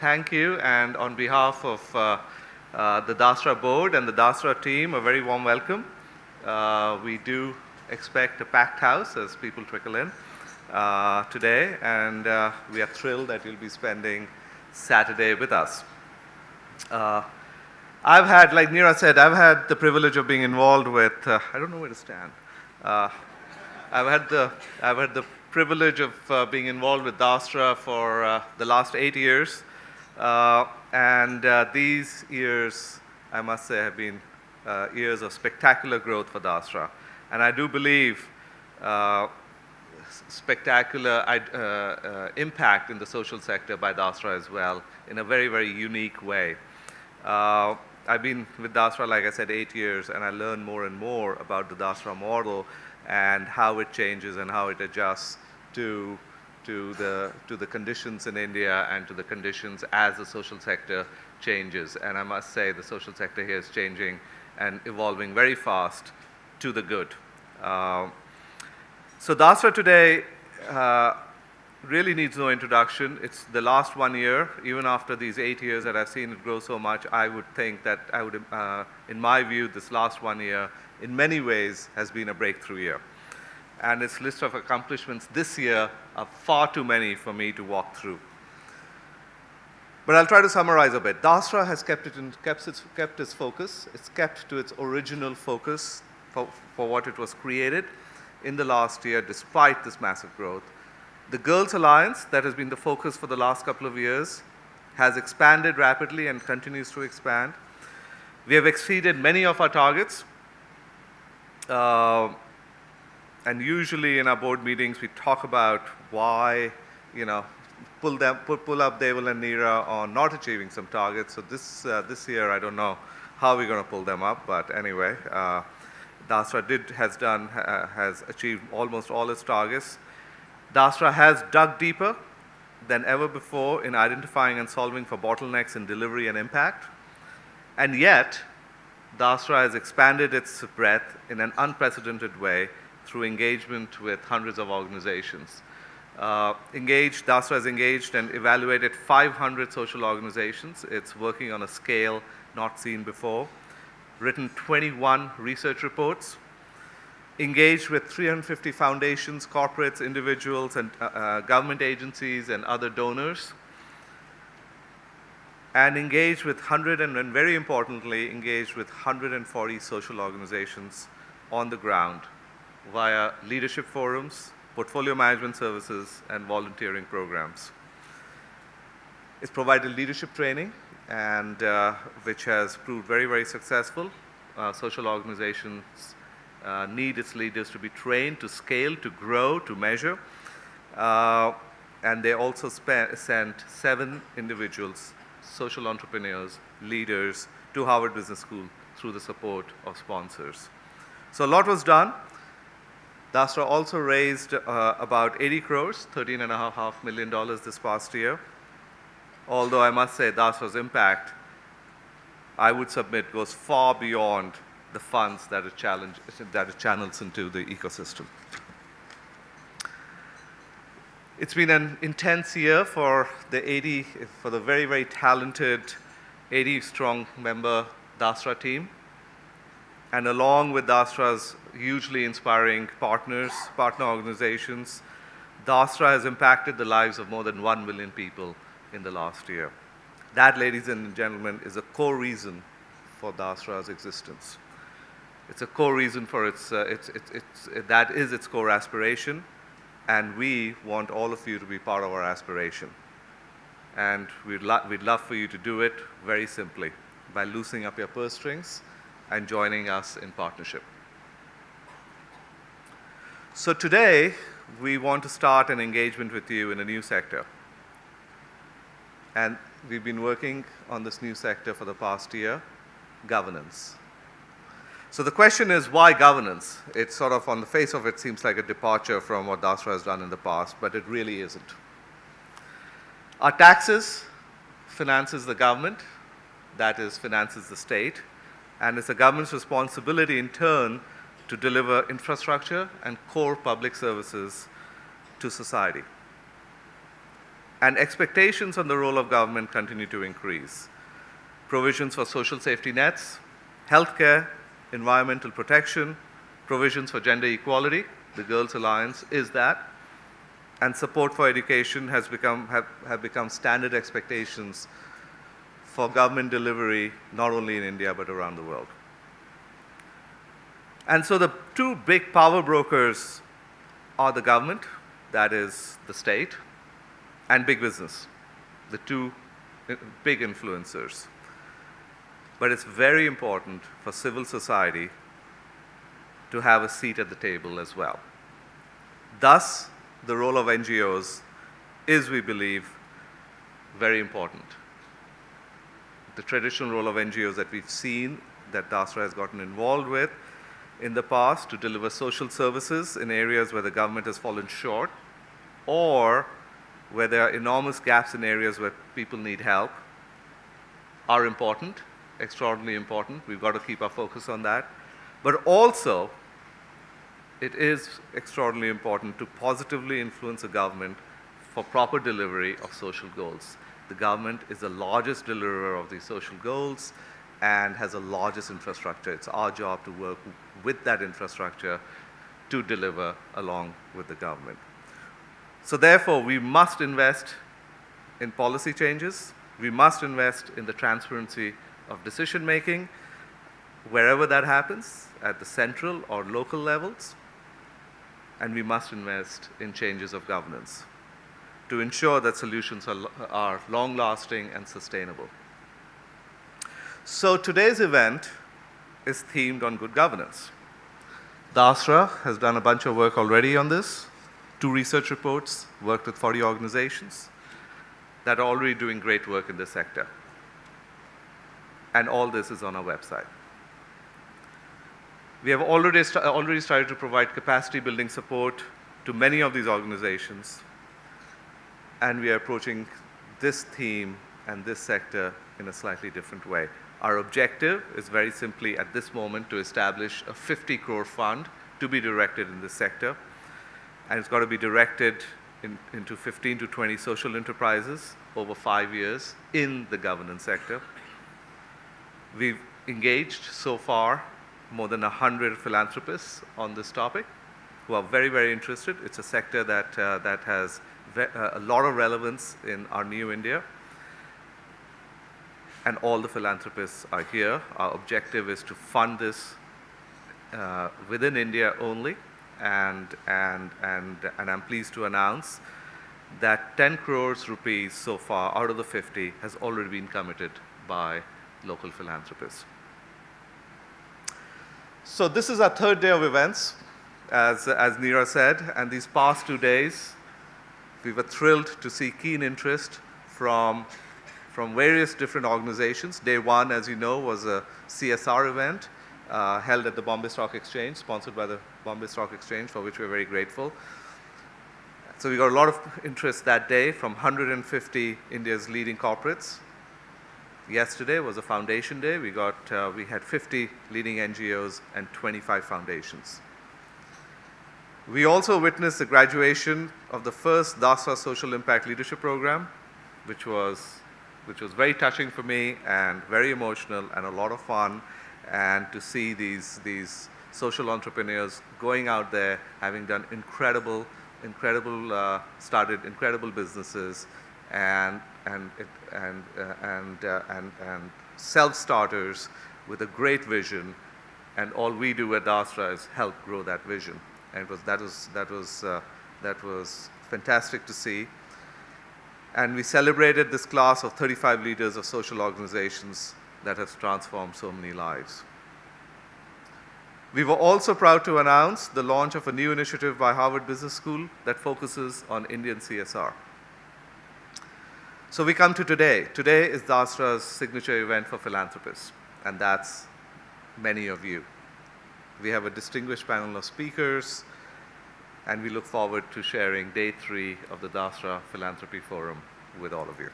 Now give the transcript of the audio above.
thank you, and on behalf of the Dasra board and the Dasra team, a very warm welcome. We do expect a packed house as people trickle in today, and we are thrilled that you'll be spending Saturday with us. I've had, like Neera said, I've had the privilege of being involved with, I don't know where to stand. I've had the privilege of being involved with Dasra for the last 8 years. These years, I must say, have been years of spectacular growth for Dasra. And I do believe spectacular impact in the social sector by Dasra as well, in a very, very unique way. I've been with Dasra, like I said, 8 years, and I learn more and more about the Dasra model and how it changes and how it adjusts to the conditions in India and to the conditions as the social sector changes. And I must say the social sector here is changing and evolving very fast to the good. So Dasra today really needs no introduction. It's the last 1 year. Even after these 8 years that I've seen it grow so much, I would think that in my view, this last 1 year, in many ways, has been a breakthrough year. And its list of accomplishments this year are far too many for me to walk through. But I'll try to summarize a bit. Dasra has kept its focus. It's kept to its original focus for what it was created in the last year, despite this massive growth. The Girls Alliance, that has been the focus for the last couple of years, has expanded rapidly and continues to expand. We have exceeded many of our targets. And usually in our board meetings, we talk about why, pull up Deval and Neera on not achieving some targets. So this year, I don't know how we're going to pull them up, but anyway, Dasra has achieved almost all its targets. Dasra has dug deeper than ever before in identifying and solving for bottlenecks in delivery and impact. And yet, Dasra has expanded its breadth in an unprecedented way through engagement with hundreds of organizations. Dasra has engaged and evaluated 500 social organizations. It's working on a scale not seen before. Written 21 research reports. Engaged with 350 foundations, corporates, individuals, and government agencies and other donors. And engaged with and very importantly, engaged with 140 social organizations on the ground via leadership forums, portfolio management services, and volunteering programs. It's provided leadership training, and which has proved very, very successful. Social organizations need its leaders to be trained, to scale, to grow, to measure. And they also sent 7 individuals, social entrepreneurs, leaders, to Harvard Business School through the support of sponsors. So a lot was done. Dasra also raised about 80 crores, $13.5 million this past year. Although I must say Dasra's impact, I would submit, goes far beyond the funds that it channels into the ecosystem. It's been an intense year for the very, very talented 80-strong member Dasra team. And along with Dasra's hugely inspiring partner organizations, Dasra has impacted the lives of more than 1 million people in the last year. That, ladies and gentlemen, is a core reason for Dasra's existence. It's a core reason for that is its core aspiration, and we want all of you to be part of our aspiration. And we'd love for you to do it very simply by loosening up your purse strings and joining us in partnership. So today, we want to start an engagement with you in a new sector. And we've been working on this new sector for the past year, governance. So the question is, why governance? It's sort of, on the face of it, seems like a departure from what Dasra has done in the past, but it really isn't. Our taxes finances the government, that is, finances the state, and it's the government's responsibility in turn to deliver infrastructure and core public services to society. And expectations on the role of government continue to increase. Provisions for social safety nets, healthcare, environmental protection, provisions for gender equality, the Girls' Alliance is that, and support for education have become standard expectations for government delivery, not only in India, but around the world. And so the two big power brokers are the government, that is the state, and big business, the two big influencers. But it's very important for civil society to have a seat at the table as well. Thus, the role of NGOs is, we believe, very important. The traditional role of NGOs that we've seen, that Dasra has gotten involved with in the past to deliver social services in areas where the government has fallen short, or where there are enormous gaps in areas where people need help, are important, extraordinarily important. We've got to keep our focus on that. But also, it is extraordinarily important to positively influence a government for proper delivery of social goals. The government is the largest deliverer of these social goals and has the largest infrastructure. It's our job to work with that infrastructure to deliver along with the government. So therefore, we must invest in policy changes. We must invest in the transparency of decision making, wherever that happens, at the central or local levels. And we must invest in changes of governance to ensure that solutions are long-lasting and sustainable. So today's event is themed on good governance. Dasra has done a bunch of work already on this, 2 research reports, worked with 40 organizations that are already doing great work in this sector. And all this is on our website. We have already started to provide capacity building support to many of these organizations, and we are approaching this theme and this sector in a slightly different way. Our objective is very simply at this moment to establish a 50 crore fund to be directed in this sector, and it's got to be directed into 15 to 20 social enterprises over 5 years in the governance sector. We've engaged so far more than 100 philanthropists on this topic who are very, very interested. It's a sector that has a lot of relevance in our new India. And all the philanthropists are here. Our objective is to fund this within India only. And I'm pleased to announce that 10 crores rupees so far out of the 50 has already been committed by local philanthropists. So this is our 3rd day of events, as Neera said, and these past 2 days, we were thrilled to see keen interest from various different organizations. Day 1, as you know, was a CSR event held at the Bombay Stock Exchange, sponsored by the Bombay Stock Exchange, for which we're very grateful. So we got a lot of interest that day from 150 India's leading corporates. Yesterday was a foundation day. We had 50 leading NGOs and 25 foundations. We also witnessed the graduation of the first Dasra Social Impact Leadership Program, which was very touching for me and very emotional and a lot of fun, and to see these social entrepreneurs going out there, having done started incredible businesses and self-starters with a great vision, and all we do at Dasra is help grow that vision. And that was fantastic to see. And we celebrated this class of 35 leaders of social organizations that have transformed so many lives. We were also proud to announce the launch of a new initiative by Harvard Business School that focuses on Indian CSR. So we come to today. Today is Dasra's signature event for philanthropists, and that's many of you. We have a distinguished panel of speakers, and we look forward to sharing day 3 of the Dasra Philanthropy Forum with all of you.